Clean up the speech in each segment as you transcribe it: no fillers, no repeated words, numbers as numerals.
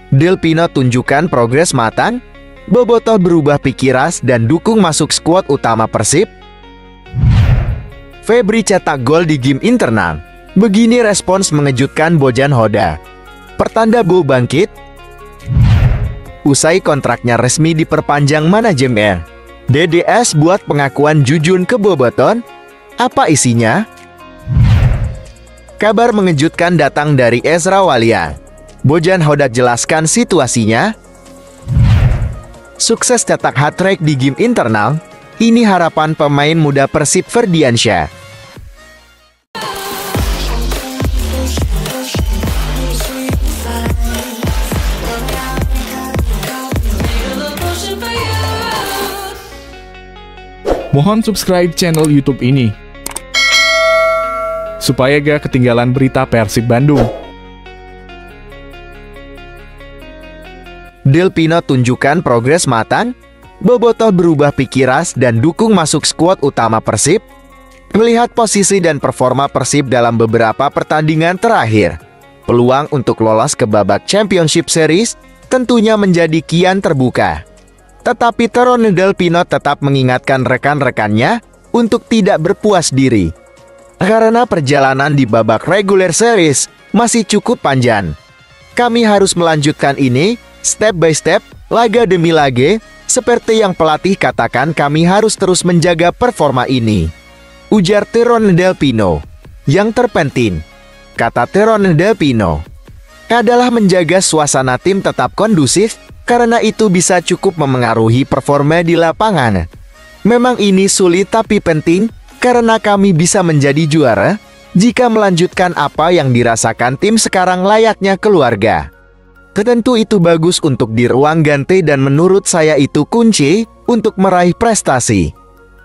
Del Pino tunjukkan progres matang, Bobotoh berubah pikiran dan dukung masuk skuad utama Persib. Febri cetak gol di game internal. Begini respons mengejutkan Bojan Hoda. Pertanda Bo bangkit. Usai kontraknya resmi diperpanjang manajemen, DDS buat pengakuan jujun ke Bobotoh. Apa isinya? Kabar mengejutkan datang dari Ezra Walian. Bojan Hoda jelaskan situasinya. Sukses cetak hat-trick di game internal, ini harapan pemain muda Persib Ferdiansyah. Mohon subscribe channel YouTube ini supaya gak ketinggalan berita Persib Bandung. Del Pino tunjukkan progres matang, Bobotoh berubah pikiran dan dukung masuk skuad utama Persib. Melihat posisi dan performa Persib dalam beberapa pertandingan terakhir, peluang untuk lolos ke babak Championship Series tentunya menjadi kian terbuka. Tetapi Teron Del Pino tetap mengingatkan rekan-rekannya untuk tidak berpuas diri, karena perjalanan di babak regular series masih cukup panjang. Kami harus melanjutkan ini step by step, laga demi laga, seperti yang pelatih katakan, kami harus terus menjaga performa ini, ujar Teron Del Pino. Yang terpenting, kata Teron Del Pino, adalah menjaga suasana tim tetap kondusif, karena itu bisa cukup memengaruhi performa di lapangan. Memang ini sulit tapi penting, karena kami bisa menjadi juara jika melanjutkan apa yang dirasakan tim sekarang layaknya keluarga. Tentu itu bagus untuk di ruang ganti dan menurut saya itu kunci untuk meraih prestasi.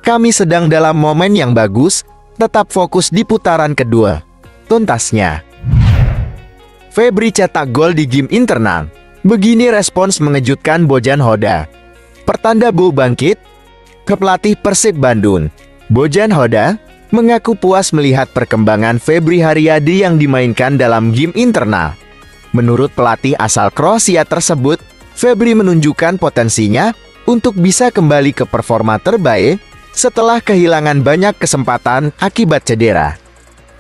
Kami sedang dalam momen yang bagus, tetap fokus di putaran kedua, tuntasnya. Febri cetak gol di game internal. Begini respons mengejutkan Bojan Hoda. Pertanda Bo bangkit. Pelatih Persib Bandung, Bojan Hoda, mengaku puas melihat perkembangan Febri Haryadi yang dimainkan dalam game internal. Menurut pelatih asal Kroasia tersebut, Febri menunjukkan potensinya untuk bisa kembali ke performa terbaik setelah kehilangan banyak kesempatan akibat cedera.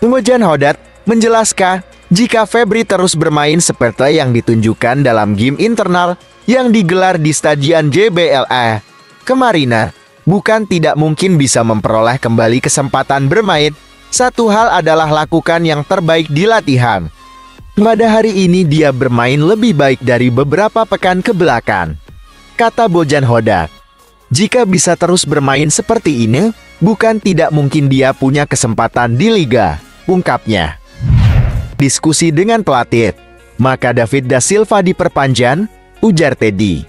Bojan Hoda menjelaskan, jika Febri terus bermain seperti yang ditunjukkan dalam game internal yang digelar di Stadion JBLA kemarin, bukan tidak mungkin bisa memperoleh kembali kesempatan bermain. Satu hal adalah lakukan yang terbaik di latihan. Pada hari ini dia bermain lebih baik dari beberapa pekan ke belakang, kata Bojan Hoda. Jika bisa terus bermain seperti ini, bukan tidak mungkin dia punya kesempatan di Liga, ungkapnya. Diskusi dengan pelatih, maka David da Silva diperpanjang, ujar Teddy.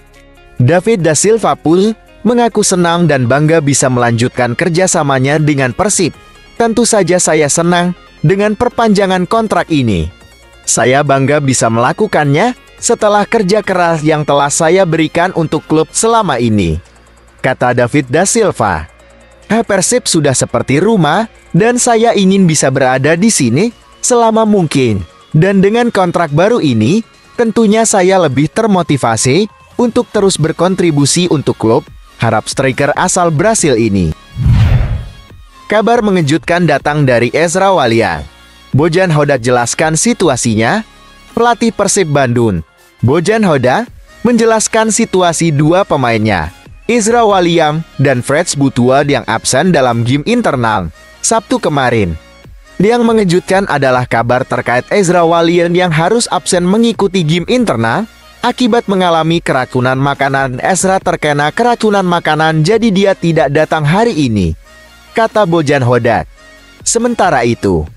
David da Silva pun mengaku senang dan bangga bisa melanjutkan kerjasamanya dengan Persib. Tentu saja saya senang dengan perpanjangan kontrak ini. Saya bangga bisa melakukannya setelah kerja keras yang telah saya berikan untuk klub selama ini, kata David da Silva. Persib sudah seperti rumah dan saya ingin bisa berada di sini selama mungkin. Dan dengan kontrak baru ini, tentunya saya lebih termotivasi untuk terus berkontribusi untuk klub, harap striker asal Brasil ini. Kabar mengejutkan datang dari Ezra Walian. Bojan Hoda jelaskan situasinya. Pelatih Persib Bandung, Bojan Hoda, menjelaskan situasi dua pemainnya, Ezra Walian dan Freds Butua yang absen dalam game internal Sabtu kemarin. Yang mengejutkan adalah kabar terkait Ezra Walian yang harus absen mengikuti game internal akibat mengalami keracunan makanan. Ezra terkena keracunan makanan, jadi dia tidak datang hari ini, kata Bojan Hoda. Sementara itu,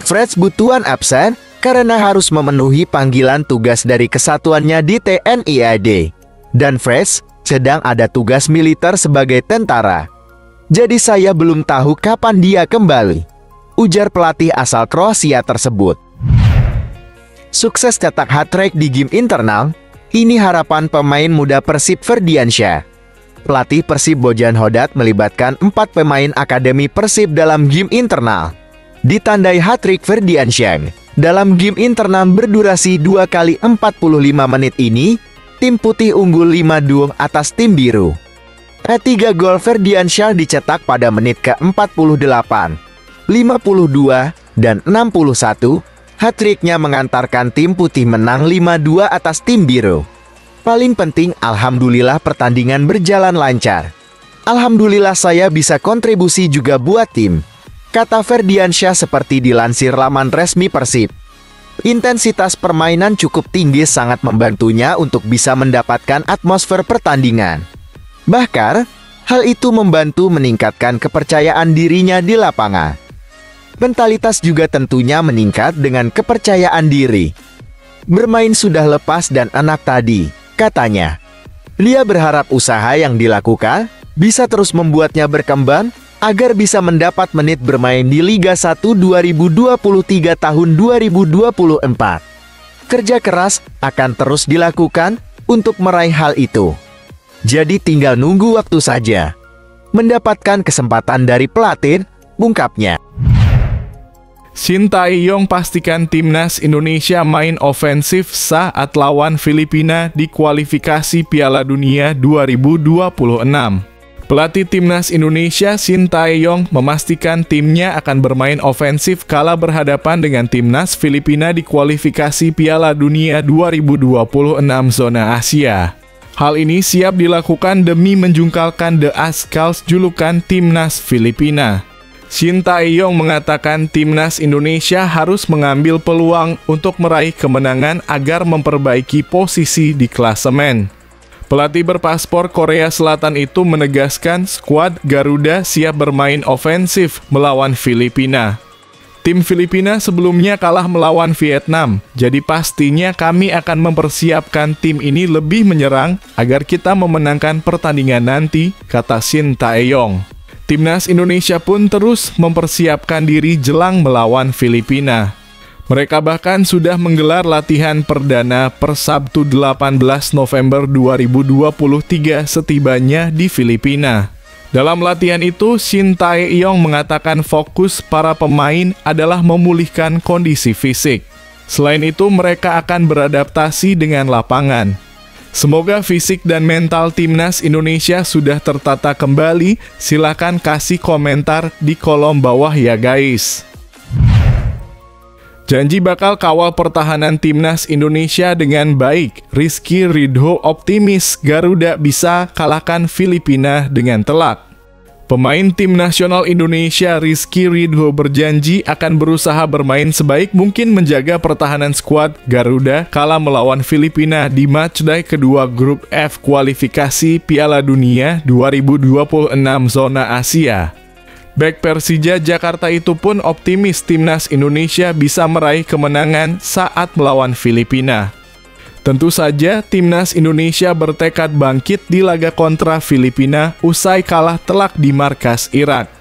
Freds Butuan absen karena harus memenuhi panggilan tugas dari kesatuannya di TNI AD. Dan Freds sedang ada tugas militer sebagai tentara. Jadi saya belum tahu kapan dia kembali, ujar pelatih asal Kroasia tersebut. Sukses cetak hat-trick di game internal, ini harapan pemain muda Persib Ferdiansyah. Pelatih Persib Bojan Hoda melibatkan 4 pemain akademi Persib dalam game internal. Ditandai hat-trick Ferdiansyah, Dalam game internal berdurasi 2 kali 45 menit ini, tim putih unggul 5-2 atas tim biru. 3 gol Ferdiansyah dicetak pada menit ke-48, 52, dan 61. Hat-tricknya mengantarkan tim putih menang 5-2 atas tim biru. Paling penting, alhamdulillah pertandingan berjalan lancar. Alhamdulillah saya bisa kontribusi juga buat tim, kata Ferdiansyah seperti dilansir laman resmi Persib. Intensitas permainan cukup tinggi sangat membantunya untuk bisa mendapatkan atmosfer pertandingan. Bahkan, hal itu membantu meningkatkan kepercayaan dirinya di lapangan. Mentalitas juga tentunya meningkat dengan kepercayaan diri. Bermain sudah lepas dan enak tadi, katanya. Dia berharap usaha yang dilakukan bisa terus membuatnya berkembang agar bisa mendapat menit bermain di Liga 1 2023 tahun 2024. Kerja keras akan terus dilakukan untuk meraih hal itu. Jadi tinggal nunggu waktu saja. Mendapatkan kesempatan dari pelatih, ungkapnya. Shin Tae-yong pastikan timnas Indonesia main ofensif saat lawan Filipina di kualifikasi Piala Dunia 2026. Pelatih timnas Indonesia Shin Tae-yong memastikan timnya akan bermain ofensif kala berhadapan dengan timnas Filipina di kualifikasi Piala Dunia 2026 zona Asia. Hal ini siap dilakukan demi menjungkalkan The Azkals julukan timnas Filipina. Shin Tae-yong mengatakan timnas Indonesia harus mengambil peluang untuk meraih kemenangan agar memperbaiki posisi di klasemen. Pelatih berpaspor Korea Selatan itu menegaskan skuad Garuda siap bermain ofensif melawan Filipina. Tim Filipina sebelumnya kalah melawan Vietnam, jadi pastinya kami akan mempersiapkan tim ini lebih menyerang agar kita memenangkan pertandingan nanti, kata Shin Tae-yong. Timnas Indonesia pun terus mempersiapkan diri jelang melawan Filipina. Mereka bahkan sudah menggelar latihan perdana per Sabtu 18 November 2023 setibanya di Filipina. Dalam latihan itu, Shin Tae-yong mengatakan fokus para pemain adalah memulihkan kondisi fisik. Selain itu, mereka akan beradaptasi dengan lapangan. Semoga fisik dan mental timnas Indonesia sudah tertata kembali. Silakan kasih komentar di kolom bawah ya guys. Janji bakal kawal pertahanan timnas Indonesia dengan baik. Rizky Ridho optimis Garuda bisa kalahkan Filipina dengan telak. Pemain tim nasional Indonesia Rizky Ridho berjanji akan berusaha bermain sebaik mungkin menjaga pertahanan skuad Garuda kala melawan Filipina di matchday kedua grup F kualifikasi Piala Dunia 2026 zona Asia. Bek Persija Jakarta itu pun optimis timnas Indonesia bisa meraih kemenangan saat melawan Filipina. Tentu saja timnas Indonesia bertekad bangkit di laga kontra Filipina usai kalah telak di markas Irak.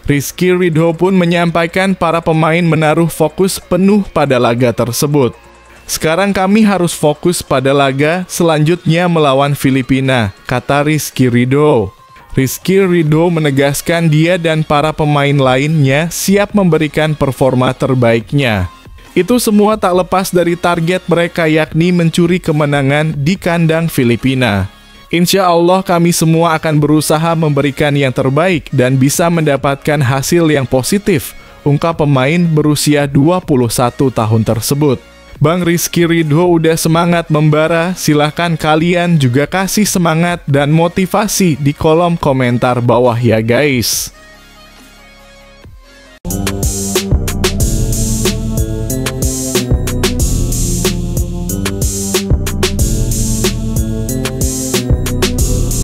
Rizky Ridho pun menyampaikan para pemain menaruh fokus penuh pada laga tersebut. Sekarang kami harus fokus pada laga selanjutnya melawan Filipina, kata Rizky Ridho. Rizky Ridho menegaskan dia dan para pemain lainnya siap memberikan performa terbaiknya. Itu semua tak lepas dari target mereka yakni mencuri kemenangan di kandang Filipina. Insya Allah kami semua akan berusaha memberikan yang terbaik dan bisa mendapatkan hasil yang positif, ungkap pemain berusia 21 tahun tersebut. Bang Rizky Ridho udah semangat membara, silahkan kalian juga kasih semangat dan motivasi di kolom komentar bawah ya guys.